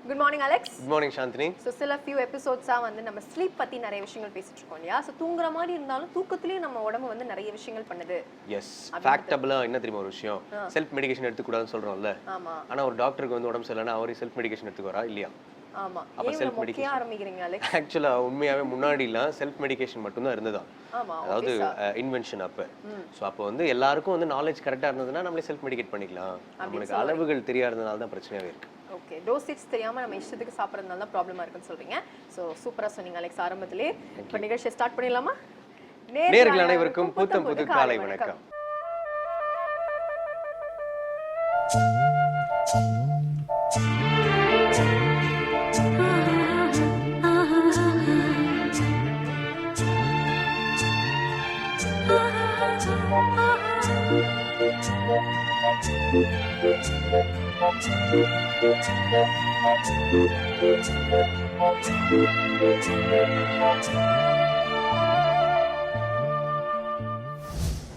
Good morning Alex. Good morning Chandini. So சில few எபிசோட்ஸாக வந்து நம்ம ஸ்லீப் பற்றி நிறைய விஷயங்கள் பேசிட்டு இருக்கோம் இல்லையா? ஸோ தூங்குற மாதிரி இருந்தாலும் தூக்கத்துலேயும் நம்ம உடம்பு வந்து நிறைய விஷயங்கள் பண்ணுது. எஸ், ஃபேக்டபிளாக என்ன தெரியுமா ஒரு விஷயம், செல்ஃப் மெடிகேஷன் எடுத்துக்கூடாதுன்னு சொல்கிறோம்ல. ஆமாம். ஆனால் ஒரு டாக்டருக்கு வந்து உடம்பு சரியில்லைன்னா அவரே செல்ஃப் மெடிகேஷன் எடுத்துக்கிறா இல்லையா? ஆமா. அப்ப செல்ஃப் மெடிகேஷன் ஆரம்பிக்கிறீங்க அலெக்ஸ்? ஆக்சுவலா உண்மையாவே முன்னாடிலாம் செல்ஃப் மெடிகேஷன் மட்டும் தான் இருந்ததா. ஆமா. அதாவது இன்வென்ஷன் அப்ப. சோ அப்ப வந்து எல்லாருக்கும் வந்து நாலேஜ் கரெக்ட்டா இருந்ததுன்னா நம்மளே செல்ஃப் மெடிகேட் பண்ணிக்கலாம். நமக்கு அளவுகள் தெரியாதனால தான் பிரச்சனையாவே இருக்கு. ஓகே, டோசேஜ் தெரியாம நம்ம இஷ்டத்துக்கு சாப்பிடுறதுனால தான் ப்ராப்ளமா இருக்குன்னு சொல்றீங்க. சோ சூப்பரா சொன்னீங்க அலெக்ஸ் ஆரம்பத்திலே. இப்ப நிகழ்ச்சியை ஸ்டார்ட் பண்ணிடலாமா? நேயர்கள் அனைவருக்கும் புத்தம் புது காலை வணக்கம்.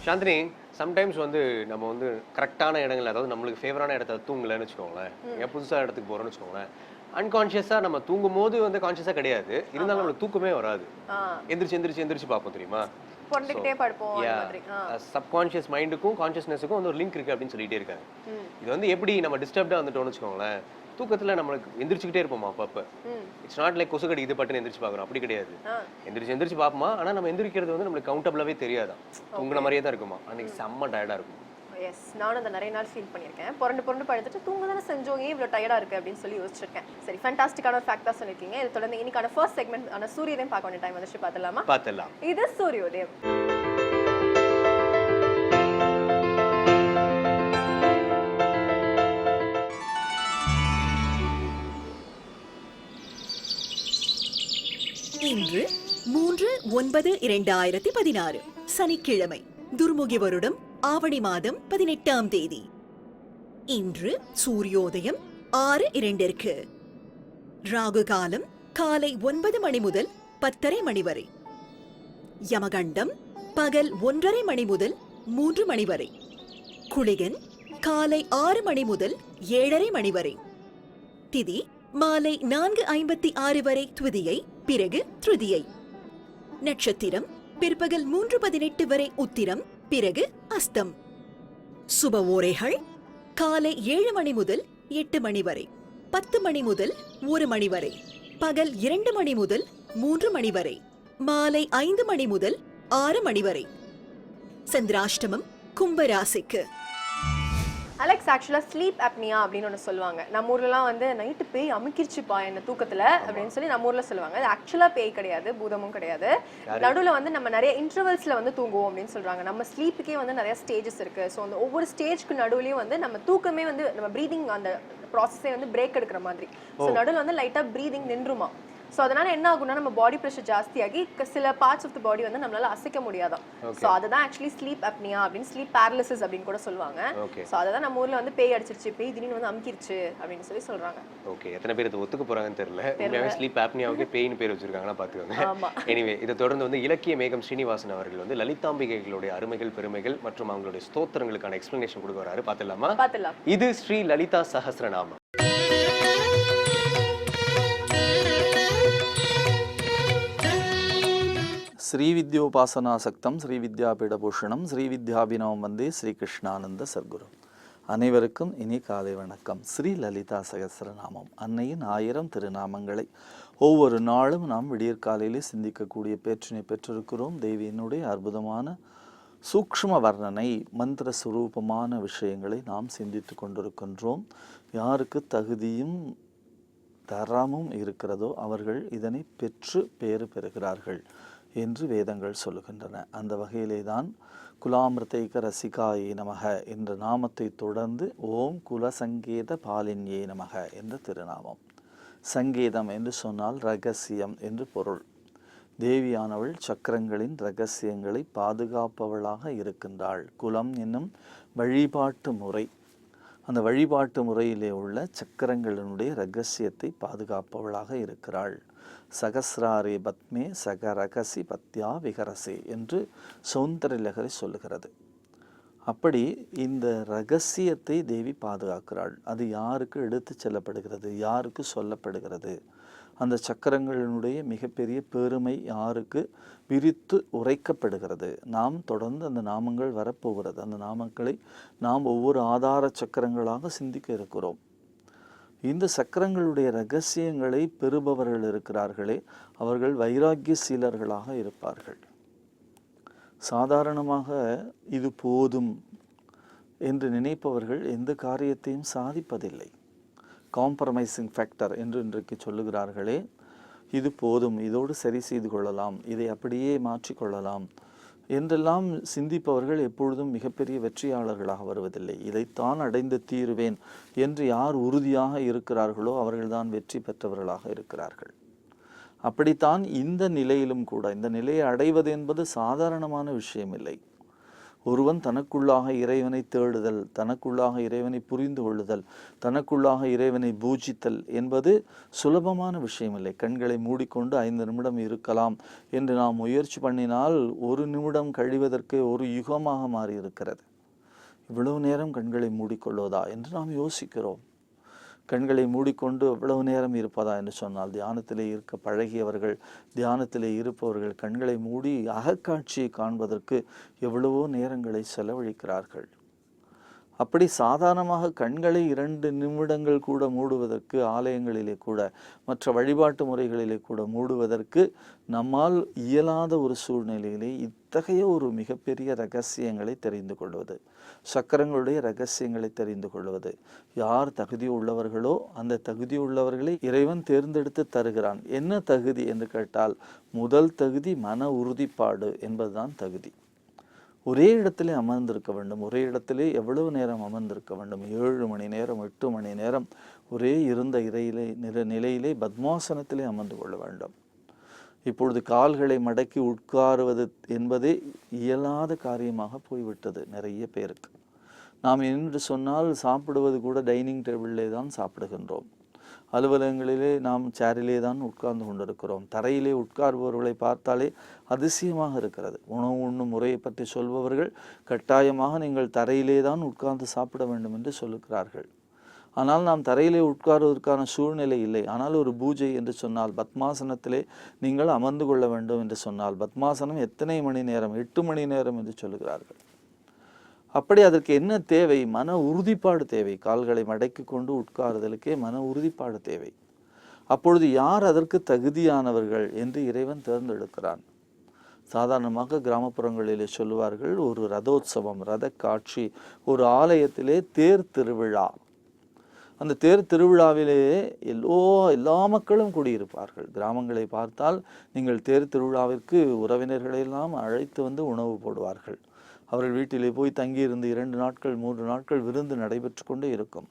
சாந்தினி, சம்டைம்ஸ் வந்து நம்ம வந்து கரெக்டான இடங்கள், அதாவது நம்மளுக்கு ஃபேவரான இடத்துல தூங்கலன்னு வச்சுக்கோங்களேன், என் புதுசாக இடத்துக்கு போகிறோன்னு வச்சுக்கோங்களேன், அன்கான்ஷியஸாக நம்ம தூங்கும் போது வந்து கான்ஷியஸாக கிடையாது, இருந்தாலும் நம்மளுக்கு தூக்கமே வராது. எந்திரிச்சு பார்ப்போம் தெரியுமா? சப்கான்ஷியஸ் மைண்டுக்கும் கான்ஷியஸ்னஸுக்கும் வந்து ஒரு லிங்க் இருக்கு அப்படின்னு சொல்லிட்டே இருக்காங்க. இது வந்து எப்படி நம்ம டிஸ்டர்ப்டா வந்துட்டோம்னு வச்சுக்கோங்களேன், தூக்கத்துல நம்மளுக்கு எந்திரிச்சுக்கிட்டே இருப்போமா அப்பப்ப. இட்ஸ் நாட் லைக் கொசு கடிக்குது பட்டுன்னு எந்திரிச்சு பாக்குறோம், அப்படி கிடையாது. எந்திரிச்சு பார்ப்போமா, ஆனா நம்ம எந்திரிக்கிறது வந்து நம்மளுக்கு கவுண்டபிளாவே தெரியாதான், தூங்குன மாதிரியே தான் இருக்குமா. அன்னைக்கு செம்ம டயர்டா இருக்கும். எஸ், நானும் அதை நிறைய நாள் ஃபீல் பண்ணியிருக்கேன். புரண்டு படுத்துட்டு தூங்க தானே செஞ்சோம், ஏன் இவ்வளோ டயர்டாக இருக்குது அப்படின்னு சொல்லி யோசிச்சிருக்கேன். சரி, ஃபேண்டாஸ்டிக்கான ஒரு ஃபேக்டாக சொல்லியிருக்கீங்க. இது தொடர்ந்து இன்னைக்கான ஃபர்ஸ்ட் செக்மெண்ட் ஆன சூரியோதயம் பார்க்க வேண்டிய டைம் வந்துச்சு. பார்த்துடலாம். இது சூரியோதயம். இன்று 3/9/2016 சனிக்கிழமை, துர்முகி வருடம் ஆவணி மாதம் 18ஆம் தேதி. இன்று சூரியோதயம் 6:02. ராகு காலம் காலை 9 மணி முதல் 10:30 மணி வரை. யமகண்டம் பகல் 1:30 மணி முதல் 3 மணி வரை. குளிகன் காலை 6 மணி முதல் 7:30 மணி வரை. திதி மாலை 4:56 வரை துவிதியை, பிறகு திருதியை. நட்சத்திரம் பிற்பகல் 3:18 வரை உத்திரம், பிறகு அஸ்தம். சுப ஓரைகள் காலை 7 மணி முதல் 8 மணி வரை, 10 மணி முதல் 1 மணி வரை, பகல் 2 மணி முதல் 3 மணி வரை, மாலை 5 மணி முதல் 6 மணி வரை. சந்திராஷ்டமம் கும்பராசிக்கு. அலெக்ஸ், ஆக்சுவலாக ஸ்லீப் அப்னியா அப்படின்னு ஒன்று சொல்லுவாங்க. நம்ம ஊர்லலாம் வந்து நைட்டு பேய் அமுக்கிருச்சுப்பா என்ன தூக்கத்தில் அப்படின்னு சொல்லி நம்ம ஊரில் சொல்லுவாங்க. அது ஆக்சுவலாக பேய் கிடையாது, பூதமும் கிடையாது. நடுவில் வந்து நம்ம நிறைய இன்டர்வல்ஸில் வந்து தூங்குவோம் அப்படின்னு சொல்கிறாங்க. நம்ம ஸ்லீப்புக்கே வந்து நிறைய ஸ்டேஜஸ் இருக்குது. ஸோ அந்த ஒவ்வொரு ஸ்டேஜ்க்கு நடுவுலையும் வந்து நம்ம தூக்கமே வந்து நம்ம ப்ரீதிங் அந்த ப்ராசஸே வந்து பிரேக் எடுக்கிற மாதிரி. ஸோ நடுவில் வந்து லைட்டாக ப்ரீதிங் நின்றுமா. ஸோ அதனால என்ன ஆகும்னா நம்ம பாடி ப்ரெஷர் ஜாஸ்தியாகி சில பார்ட்ஸ் ஆஃப் த பாடி வந்து நம்மளால அசைக்க முடியாதான். ஸோ அதுதான் ஆக்சுவலி ஸ்லீப் அப்னியா அப்படின்னு, ஸ்லீப் பேரலிசிஸ் அப்படின்னு கூட சொல்லுவாங்க. ஸோ அதை நம்ம ஊர்ல வந்து பேய் அடிச்சிருச்சு, பேய் திடீர்னு வந்து அமுக்கிருச்சு அப்படின்னு சொல்லி சொல்றாங்க. ஓகே, எத்தனை பேர் இதை ஒத்துக்க போறாங்கன்னு தெரியல. ஸ்லீப் அப்னியாவுக்கு பேய்னு பேர் வச்சிருக்காங்களா பாத்துக்கோங்க. எனிவே, இதை தொடர்ந்து வந்து இலக்கிய மேகம் ஸ்ரீனிவாசன் அவர்கள் வந்து லலிதாம்பிகைகளுடைய அருமைகள் பெருமைகள் மற்றும் அவங்களுடைய ஸ்தோத்திரங்களுக்கான எக்ஸ்பிளனேஷன் கொடுக்க வராரு. பார்த்துடலாமா? இது ஸ்ரீ லலிதா சஹஸ்ரநாமம். ஸ்ரீவித்யோபாசனாசக்தம் ஸ்ரீவித்யாபீடபூஷணம் ஸ்ரீவித்யாபினவம் வந்தே ஸ்ரீகிருஷ்ணானந்த சர்க்குரு. அனைவருக்கும் இனி காலை வணக்கம். ஸ்ரீ லலிதா சகஸ்ரநாமம், அன்னையின் 1000 திருநாமங்களை ஒவ்வொரு நாளும் நாம் விடியற்காலையிலே சிந்திக்கக்கூடிய பேற்றினை பெற்றிருக்கிறோம். தேவியினுடைய அற்புதமான சூக்ஷ்ம வர்ணனை, மந்திர சுரூபமான விஷயங்களை நாம் சிந்தித்து கொண்டிருக்கின்றோம். யாருக்கு தகுதியும் தரமும் இருக்கிறதோ அவர்கள் இதனை பெற்று பேறு பெறுகிறார்கள் என்று வேதங்கள் சொல்லுகின்றன. அந்த வகையிலே தான் குலாமிருத்தைக ரசிகாயே நமக என்ற நாமத்தை தொடர்ந்து ஓம் குலசங்கேத பாலின்யே நமக என்ற திருநாமம். சங்கேதம் என்று சொன்னால் ரகசியம் என்று பொருள். தேவியானவள் சக்கரங்களின் இரகசியங்களை பாதுகாப்பவளாக இருக்கின்றாள். குலம் என்னும் வழிபாட்டு முறை, அந்த வழிபாட்டு முறையிலே உள்ள சக்கரங்களினுடைய இரகசியத்தை பாதுகாப்பவளாக இருக்கிறாள். சகசிராரே பத்மே சகரகசி பத்யா விகரசே என்று சௌந்தரலகரி சொல்லுகிறது. அப்படி இந்த ரகசியத்தை தேவி பாதுகாக்கிறாள். அது யாருக்கு எடுத்து செல்லப்படுகிறது, யாருக்கு சொல்லப்படுகிறது, அந்த சக்கரங்களினுடைய மிகப்பெரிய பெருமை யாருக்கு விரித்து உரைக்கப்படுகிறது. நாம் தொடர்ந்து அந்த நாமங்கள் வரப்போகிறது. அந்த நாமங்களை நாம் ஒவ்வொரு ஆதார சக்கரங்களாக சிந்திக்க இருக்கிறோம். இந்த சக்கரங்களுடைய ரகசியங்களை பெறுபவர்கள் இருக்கிறார்களே, அவர்கள் வைராக்கியசீலர்களாக இருப்பார்கள். சாதாரணமாக இது போதும் என்று நினைப்பவர்கள் எந்த காரியத்தையும் சாதிப்பதில்லை. காம்ப்ரமைசிங் ஃபேக்டர் என்று இன்றைக்கு சொல்லுகிறார்களே, இது போதும், இதோடு சரி செய்து கொள்ளலாம், இதை அப்படியே மாற்றிக்கொள்ளலாம் என்றெல்லாம் சிந்திப்பவர்கள் எப்பொழுதும் மிகப்பெரிய வெற்றியாளர்களாக வருவதில்லை. இதைத்தான் அடைந்து தீருவேன் என்று யார் உறுதியாக இருக்கிறார்களோ அவர்கள்தான் வெற்றி பெற்றவர்களாக இருக்கிறார்கள். அப்படித்தான் இந்த நிலையிலும் கூட, இந்த நிலையை அடைவது என்பது சாதாரணமான விஷயம் இல்லை. ஒருவன் தனக்குள்ளாக இறைவனை தேடுதல், தனக்குள்ளாக இறைவனை புரிந்து கொள்ளுதல், தனக்குள்ளாக இறைவனை பூஜித்தல் என்பது சுலபமான விஷயம் இல்லை. கண்களை மூடிக்கொண்டு 5 நிமிடம் இருக்கலாம் என்று நாம் முயற்சி பண்ணினால் 1 நிமிடம் கழிவதற்கு ஒரு யுகமாக மாறி இருக்கிறது. இவ்வளவு நேரம் கண்களை மூடிக்கொள்வதா என்று நாம் யோசிக்கிறோம். கண்களை மூடிக்கொண்டு எவ்வளவு நேரம் இருப்பதா என்று சொன்னால், தியானத்திலே இருக்க பழகியவர்கள், தியானத்திலே இருப்பவர்கள் கண்களை மூடி அகக்காட்சியை காண்பதற்கு எவ்வளவோ நேரங்களை செலவழிக்கிறார்கள். அப்படி சாதாரணமாக கண்களை 2 நிமிடங்கள் கூட மூடுவதற்கு, ஆலயங்களிலே கூட மற்ற வழிபாட்டு முறைகளிலே கூட மூடுவதற்கு நம்மால் இயலாத ஒரு சூழ்நிலையிலே இத்தகைய ஒரு மிகப்பெரிய ரகசியங்களை தெரிந்து கொள்வது, சக்கரங்களுடைய ரகசியங்களை தெரிந்து கொள்வது, யார் தகுதி உள்ளவர்களோ அந்த தகுதி உள்ளவர்களை இறைவன் தேர்ந்தெடுத்து தருகிறான். என்ன தகுதி என்று கேட்டால், முதல் தகுதி மன உறுதிப்பாடு என்பதுதான் தகுதி. ஒரே இடத்திலே அமர்ந்திருக்க வேண்டும். ஒரே இடத்திலே எவ்வளவு நேரம் அமர்ந்திருக்க வேண்டும்? 7 மணி நேரம், 8 மணி நேரம் ஒரே இருந்த நிலையிலே பத்மாசனத்திலே அமர்ந்து கொள்ள வேண்டும். இப்பொழுது கால்களை மடக்கி உட்காருவது என்பதே இயலாத காரியமாக போய்விட்டது நிறைய பேருக்கு. நாம் என்று சொன்னால் சாப்பிடுவது கூட டைனிங் டேபிளிலே தான் சாப்பிடுகின்றோம். அலுவலகங்களிலே நாம் சேரிலே தான் உட்கார்ந்து கொண்டிருக்கிறோம். தரையிலே உட்கார்பவர்களை பார்த்தாலே அதிசயமாக இருக்கிறது. உணவு உண்ணும் முறையை பற்றி சொல்பவர்கள் கட்டாயமாக நீங்கள் தரையிலே தான் உட்கார்ந்து சாப்பிட வேண்டும் என்று சொல்லுகிறார்கள். ஆனால் நாம் தரையிலே உட்காருவதற்கான சூழ்நிலை இல்லை. ஆனால் ஒரு பூஜை என்று சொன்னால், பத்மாசனத்திலே நீங்கள் அமர்ந்து கொள்ள வேண்டும் என்று சொன்னால், பத்மாசனம் எத்தனை மணி நேரம்? 8 மணி நேரம் என்று சொல்லுகிறார்கள். அப்படி அதற்கு என்ன தேவை? மன உறுதிப்பாடு தேவை. கால்களை மடக்கி கொண்டு உட்காருதலுக்கே மன உறுதிப்பாடு தேவை. அப்பொழுது யார் அதற்கு தகுதியானவர்கள் என்று இறைவன் தேர்ந்தெடுக்கிறான். சாதாரணமாக கிராமப்புறங்களிலே சொல்லுவார்கள், ஒரு ரதோத்சவம், ரத காட்சி, ஒரு ஆலயத்திலே தேர் திருவிழா. அந்த தேர் திருவிழாவிலே எல்லா மக்களும் கூடியிருப்பார்கள். கிராமங்களை பார்த்தால் நீங்கள் தேர் திருவிழாவிற்கு உறவினர்களெல்லாம் அழைத்து வந்து உணவு போடுவார்கள். அவர்கள் வீட்டிலே போய் தங்கியிருந்து 2 நாட்கள் 3 நாட்கள் விருந்து நடைபெற்று கொண்டே இருக்கும்.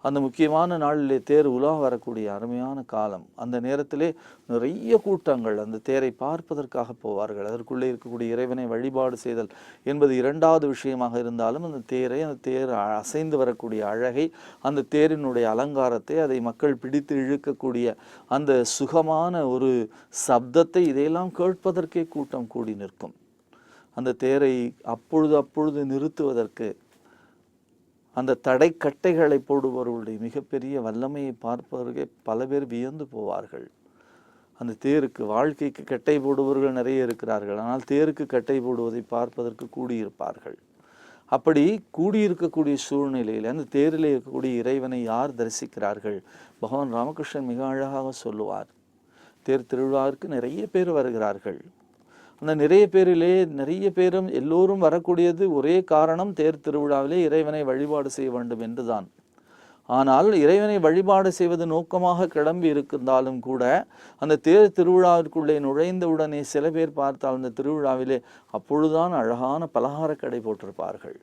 அந்த முக்கியமான நாளிலே தேர் உலா வரக்கூடிய அருமையான காலம். அந்த நேரத்திலே நிறைய கூட்டங்கள் அந்த தேரை பார்ப்பதற்காக போவார்கள். அதற்குள்ளே இருக்கக்கூடிய இறைவனை வழிபாடு செய்தல் என்பது 2வது விஷயமாக இருந்தாலும், அந்த தேர் அசைந்து வரக்கூடிய அழகை, அந்த தேரினுடைய அலங்காரத்தை, அதை மக்கள் பிடித்து இழுக்கக்கூடிய அந்த சுகமான ஒரு சப்தத்தை, இதையெல்லாம் கேட்பதற்கே கூட்டம் கூடி நிற்கும். அந்த தேரை அப்பொழுது நிறுத்துவதற்கு அந்த தடைக்கட்டைகளை போடுபவர்களுடைய மிகப்பெரிய வல்லமையை பார்ப்பவர்களே பல பேர் வியந்து போவார்கள். அந்த தேருக்கு, வாழ்க்கைக்கு கட்டை போடுபவர்கள் நிறைய இருக்கிறார்கள். ஆனால் தேருக்கு கட்டை போடுவதை பார்ப்பதற்கு கூடியிருப்பார்கள். அப்படி கூடியிருக்கக்கூடிய சூழ்நிலையில் அந்த தேரிலே இருக்கக்கூடிய இறைவனை யார் தரிசிக்கிறார்கள்? பகவான் ராமகிருஷ்ணன் மிக அழகாக சொல்லுவார். தேர் திருவிழாவிற்கு நிறைய பேர் வருகிறார்கள். அந்த நிறைய பேரும் எல்லோரும் வரக்கூடியது ஒரே காரணம், தேர் திருவிழாவிலே இறைவனை வழிபாடு செய்ய வேண்டும் என்றுதான். ஆனால் இறைவனை வழிபாடு செய்வது நோக்கமாக கிளம்பி இருந்தாலும் கூட, அந்த தேர் திருவிழாவிற்குள்ளே நுழைந்தவுடனே சில பேர் பார்த்தால் அந்த திருவிழாவிலே அப்பொழுதுதான் அழகான பலகார கடை போட்டிருப்பார்கள்.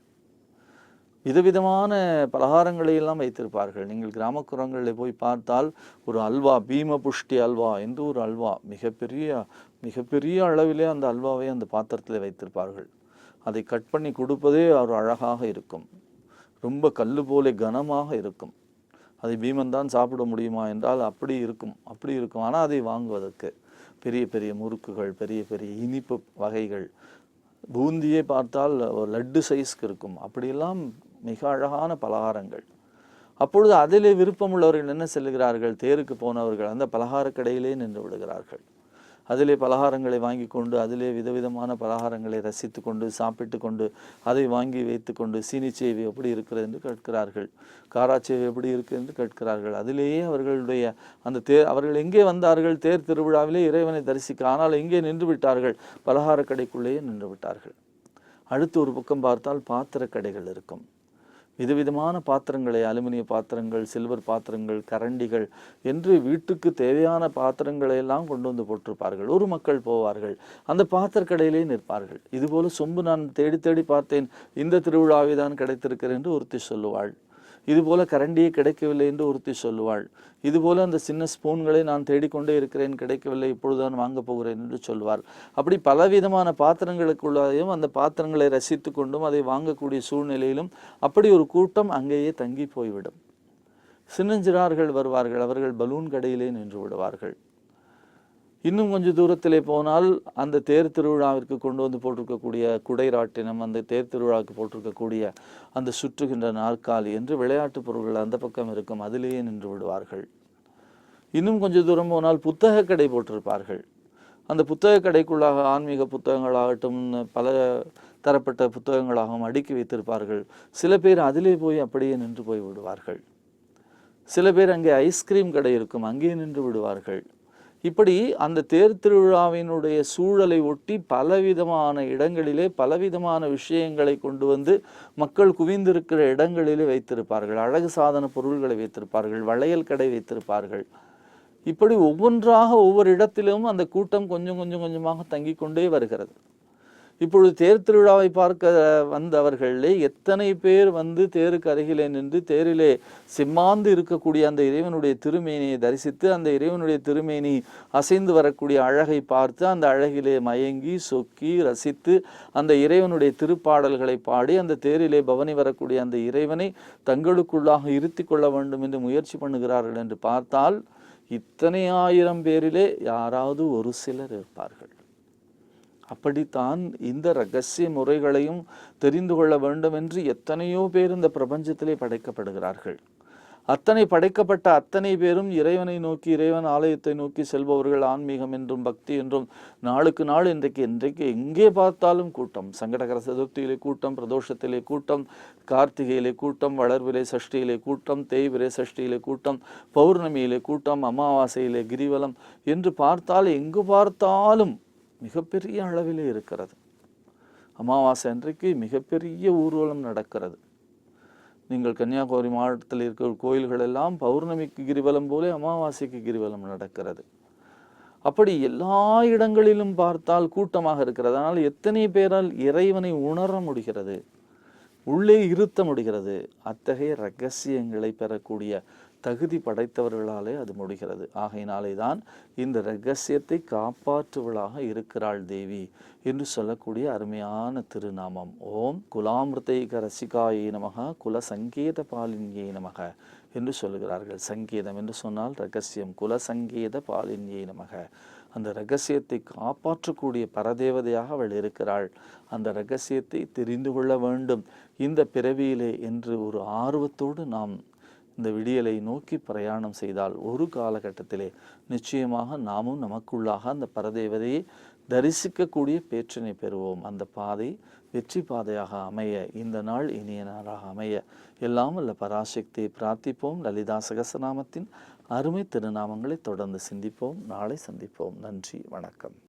விதவிதமான பலகாரங்களை எல்லாம் வைத்திருப்பார்கள். நீங்கள் கிராமப்புறங்களில் போய் பார்த்தால் ஒரு அல்வா, பீம புஷ்டி அல்வா என்று ஒரு அல்வா, மிகப்பெரிய அளவிலே அந்த அல்வாவை அந்த பாத்திரத்தில் வைத்திருப்பார்கள். அதை கட் பண்ணி கொடுப்பதே ஒரு அழகாக இருக்கும். ரொம்ப கல் போல கனமாக இருக்கும். அதை பீமன் தான் சாப்பிட முடியுமா என்றால் அப்படி இருக்கும். ஆனால் அதை வாங்குவதற்கு பெரிய பெரிய முறுக்குகள், பெரிய பெரிய இனிப்பு வகைகள், பூந்தியே பார்த்தால் ஒரு லட்டு சைஸ்க்கு இருக்கும். அப்படியெல்லாம் மிக அழகான பலகாரங்கள். அப்பொழுது அதிலே விருப்பமுள்ளவர்கள் என்ன செல்கிறார்கள்? தேருக்கு போனவர்கள் அந்த பலகார கடையிலே நின்று விடுகிறார்கள். அதிலே பலகாரங்களை வாங்கி கொண்டு, அதிலே விதவிதமான பலகாரங்களை ரசித்து கொண்டு, சாப்பிட்டு கொண்டு, அதை வாங்கி வைத்து கொண்டு, சீனிச்சேவி எப்படி இருக்கிறது என்று கேட்கிறார்கள், காராச்சேவி எப்படி இருக்குது என்று கேட்கிறார்கள். அதிலேயே அவர்களுடைய அந்த அவர்கள் எங்கே வந்தார்கள்? தேர் திருவிழாவிலே இறைவனை தரிசிக்க. ஆனால் எங்கே நின்று விட்டார்கள்? பலகார கடைக்குள்ளேயே நின்று விட்டார்கள். அடுத்து ஒரு பக்கம் பார்த்தால் பாத்திர கடைகள் இருக்கும். விதவிதமான பாத்திரங்களை, அலுமினிய பாத்திரங்கள், சில்வர் பாத்திரங்கள், கரண்டிகள் என்று வீட்டுக்கு தேவையான பாத்திரங்களை எல்லாம் கொண்டு வந்து போட்டிருப்பார்கள். ஒரு மக்கள் போவார்கள், அந்த பாத்திர கடையிலே நிற்பார்கள். இதுபோல சொம்பு நான் தேடி தேடி பார்த்தேன், இந்த திருவிழாவை தான் கிடைத்திருக்கிறேன் என்று ஒருத்தி சொல்லுவாள். இதுபோல கரண்டியே கிடைக்கவில்லை என்று ஒருத்தி சொல்லுவாள். இதுபோல அந்த சின்ன ஸ்பூன்களை நான் தேடிக்கொண்டே இருக்கிறேன், கிடைக்கவில்லை, இப்பொழுதுதான் வாங்க போகிறேன் என்று சொல்வார். அப்படி பலவிதமான பாத்திரங்களுக்குள்ளேயும் அந்த பாத்திரங்களை ரசித்து கொண்டும் அதை வாங்கக்கூடிய சூழ்நிலையிலும் அப்படி ஒரு கூட்டம் அங்கேயே தங்கி போய்விடும். சின்னஞ்சிறார்கள் வருவார்கள், அவர்கள் பலூன் கடையிலே நின்று விடுவார்கள். இன்னும் கொஞ்சம் தூரத்திலே போனால் அந்த தேர் திருவிழாவிற்கு கொண்டு வந்து போட்டிருக்கக்கூடிய குடைராட்டினம், அந்த தேர் திருவிழாவுக்கு போட்டிருக்கக்கூடிய அந்த சுற்றுகின்ற நாற்காலி என்று விளையாட்டு பொருட்கள் அந்த பக்கம் இருக்கும், அதிலேயே நின்று விடுவார்கள். இன்னும் கொஞ்சம் தூரம் போனால் புத்தக கடை போட்டிருப்பார்கள். அந்த புத்தக கடைக்குள்ளாக ஆன்மீக புத்தகங்களாகட்டும், பல தரப்பட்ட புத்தகங்களாகவும் அடுக்கி வைத்திருப்பார்கள். சில பேர் அதிலே போய் அப்படியே நின்று போய் விடுவார்கள். சில பேர் அங்கே ஐஸ்கிரீம் கடை இருக்கும், அங்கே நின்று விடுவார்கள். இப்படி அந்த தேர் திருவிழாவினுடைய சூழலை ஒட்டி பலவிதமான இடங்களிலே பலவிதமான விஷயங்களை கொண்டு வந்து மக்கள் குவிந்திருக்கிற இடங்களிலே வைத்திருப்பார்கள். அழகு சாதன பொருள்களை வைத்திருப்பார்கள், வளையல் கடை வைத்திருப்பார்கள். இப்படி ஒவ்வொன்றாக ஒவ்வொரு இடத்திலும் அந்த கூட்டம் கொஞ்சம் கொஞ்சமாக தங்கி கொண்டே வருகிறது. இப்பொழுது தேர் திருவிழாவை பார்க்க வந்தவர்களே எத்தனை பேர் வந்து தேருக்கு அருகிலே நின்று தேரிலே சிம்மாந்து இருக்கக்கூடிய அந்த இறைவனுடைய திருமேனியை தரிசித்து, அந்த இறைவனுடைய திருமேனி அசைந்து வரக்கூடிய அழகை பார்த்து, அந்த அழகிலே மயங்கி சொக்கி ரசித்து, அந்த இறைவனுடைய திருப்பாடல்களை பாடி, அந்த தேரிலே பவனி வரக்கூடிய அந்த இறைவனை தங்களுக்குள்ளாக இருத்தி கொள்ள வேண்டும் என்று முயற்சி பண்ணுகிறார்கள் என்று பார்த்தால், இத்தனை ஆயிரம் பேரிலே யாராவது ஒரு சிலர் இருப்பார்கள். அப்படித்தான் இந்த இரகசிய முறைகளையும் தெரிந்து கொள்ள வேண்டும் என்று எத்தனையோ பேர் இந்த பிரபஞ்சத்திலே படைக்கப்படுகிறார்கள். அத்தனை படைக்கப்பட்ட அத்தனை பேரும் இறைவனை நோக்கி, இறைவன் ஆலயத்தை நோக்கி செல்பவர்கள். ஆன்மீகம் என்றும் பக்தி என்றும் நாளுக்கு நாள் இன்றைக்கு எங்கே பார்த்தாலும் கூட்டம். சங்கடகர சதுர்த்தியிலே கூட்டம், பிரதோஷத்திலே கூட்டம், கார்த்திகையிலே கூட்டம், வளர்விலே சஷ்டியிலே கூட்டம், தேய்விரை சஷ்டியிலே கூட்டம், பௌர்ணமியிலே கூட்டம், அமாவாசையிலே கிரிவலம் என்று பார்த்தால் எங்கு பார்த்தாலும் மிகப்பெரிய அளவிலே இருக்கிறது. அமாவாசை அன்றைக்கு மிகப்பெரிய ஊர்வலம் நடக்கிறது. நீங்கள் கன்னியாகுமரி மாவட்டத்தில் இருக்கிற கோயில்கள் எல்லாம் பௌர்ணமிக்கு கிரிவலம் போல அமாவாசைக்கு கிரிவலம் நடக்கிறது. அப்படி எல்லா இடங்களிலும் பார்த்தால் கூட்டமாக இருக்கிறது. ஆனால் எத்தனை பேரால் இறைவனை உணர முடிகிறது, உள்ளே இருத்த முடிகிறது? அத்தகைய இரகசியங்களை பெறக்கூடிய தகுதி படைத்தவர்களாலே அது முடிகிறது. ஆகையினாலே தான் இந்த இரகசியத்தை காப்பாற்றுவளாக இருக்கிறாள் தேவி என்று சொல்லக்கூடிய அருமையான திருநாமம். ஓம் குலாமிருத்தைக ரசிகாயே நமக, குல சங்கேத பாலின்யே நமக என்று சொல்லுகிறார்கள். சங்கேதம் என்று சொன்னால் இரகசியம், குல சங்கேத பாலின்யே நமக. அந்த இரகசியத்தை காப்பாற்றக்கூடிய பரதேவதையாக அவள் இருக்கிறாள். அந்த இரகசியத்தை தெரிந்து கொள்ள வேண்டும் இந்த பிறவியிலே என்று ஒரு ஆர்வத்தோடு நாம் இந்த விடியலை நோக்கி பிரயாணம் செய்தால் ஒரு காலகட்டத்திலே நிச்சயமாக நாமும் நமக்குள்ளாக அந்த பரதேவதையை தரிசிக்கக்கூடிய பேற்றினை பெறுவோம். அந்த பாதை வெற்றி பாதையாக அமைய, இந்த நாள் இனிய நாளாக அமைய எல்லாம் அல்ல பராசக்தியை பிரார்த்திப்போம். லலிதா சகஸ்ரநாமத்தின் அருமை திருநாமங்களை தொடர்ந்து சிந்திப்போம். நாளை சந்திப்போம். நன்றி, வணக்கம்.